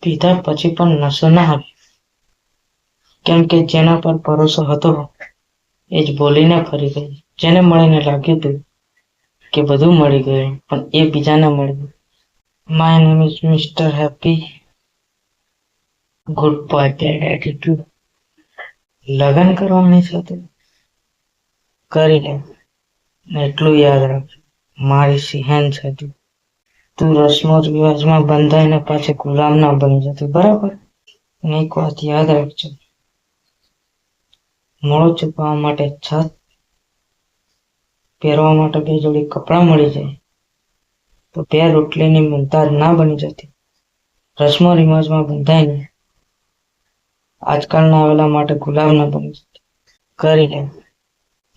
પીધા પછી પણ નશો ના આવે, કેમ કે જેના પર ભરોસો હતો એ જ બોલીને ફરી ગઈ. જેને મળીને લાગ્યું હતું કે બધું મળી ગયું, પણ એ બીજાને મળી ગયું. My name is mister happy, good boy bad attitude. લગ્ન કરવાની સાથે કરી લે, ને એટલું યાદ રાખજો, મારી સિંહણ છે તું રસમો રિવાજમાં બંધાઈને પાછી ગુલામ ના બની જતી, બરાબર? અને એક વાત યાદ રાખજો, મોડો છુપાવવા માટે છત, પહેરવા માટે બે જોડી કપડાં મળી જાય તો બે રોટલીની મુમતાજ ના બની જતી. રસમો રિવાજમાં બંધાઈને આજકાલના આવેલા માટે ગુલામ ના બની જતી. કરી લે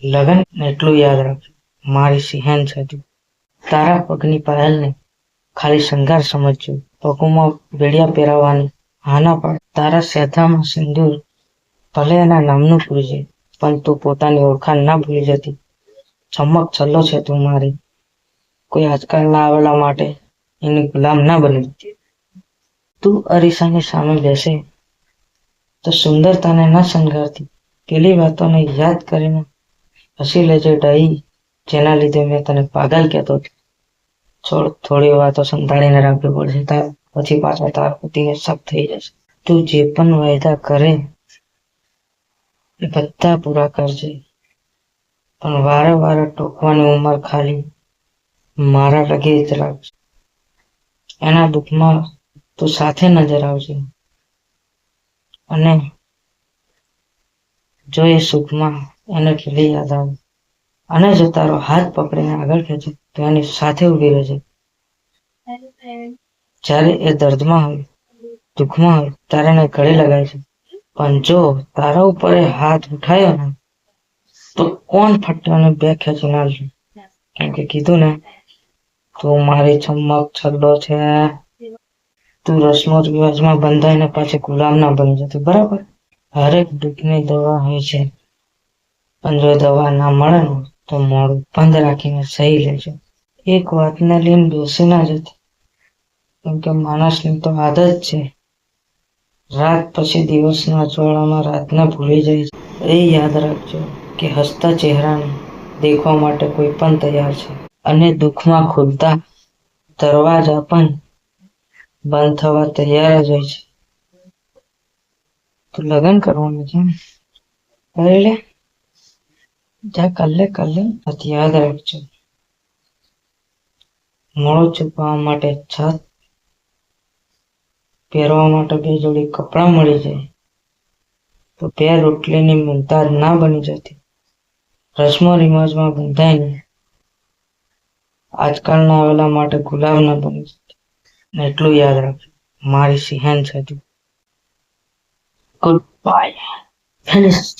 લગન, ને એટલું યાદ રાખજો, મારી સિંહણ છે તું. તારા પગની પાયલને ખાલી શણગાર સમજજો, પગોમાં બેડિયા પહેરાવવાની હા ના પાડ. તારા સેથામાં સિંદૂર ભલે એના નામનું પૂરજે, પણ તું પોતાની ઓળખાણ ના ભૂલી જતી. ચમક છલ્લો છે તું મારી, કોઈ આજકાલ ના આવેલા માટે એની ગુલામ ના બની. તું અરીસાની સામે બેસે તો સુંદરતાને ના શણગારતી, પેલી વાતોને યાદ કરીને હસી લેજે ડાઈ, જેના લીધે મેં તને પાગલ કહેતો હતો. છોડ, થોડી વાતો સંતાડીને રાખવી પડશે, પછી પાછા તાર પતિને શક થઈ જશે. તું જે પણ વાયદા કરે એ બધા પૂરા કરજે, પણ વારે વારે ટોકવાની ઉંમર ખાલી મારા લગે જ રાખજે. એના દુઃખમાં તું સાથે નજર આવજે, અને જો એ સુખમાં એને પેલી યાદ આવે, અને જો તારો હાથ પકડીને આગળ ખેંચે તો એની સાથે ઊભી રહેજે. જ્યારે એ દર્દમાં હોય, દુઃખમાં હોય, ત્યારે એને ગળે લગાય છે, પણ જો તારા ઉપર એ હાથ ઉઠાયો ને તો કોણ ફટ્ટાને બે ખેંચી નાખશે. કેમ કે કીધું ને, તું મારી ચમક છલ્લો છે. તું રસમો રિવાજમાં બંધાઈને પાછી ગુલામ ના બની જતી, બરાબર? હરેક દુઃખની દવા હોય છે, પણ જો દવા ના મળે ને તો મોડું બંધ રાખીને સહી લેજો. એક વાતને લઈને બેસી ના જતી, કેમ કે માણસની તો આદત છે રાત પછી દિવસના અજવાળામાં રાતને ભૂલી જાય છે. એ યાદ રાખજો કે હસતા ચહેરાને દેખવા માટે કોઈ પણ તૈયાર છે, અને દુઃખમાં ખુલતા દરવાજા પણ બંધ થવા તૈયાર જ હોય છે. તો લગ્ન કરવાનું છે, કરી લે, જા કર લે. યાદ રાખજો, મોડો છુપાવવા માટે છત, પહેરવા માટે બે જોડી કપડાં મળી જાય તો બે રોટલીની મુમતાજ ના બની જતી. રસમો રિવાજમાં બંધાઈને આજકાલના આવેલા માટે ગુલામ ના બની જતી. ને એટલું યાદ રાખજો, મારી સિંહણ છે તું. Good bye. ફિનિશ.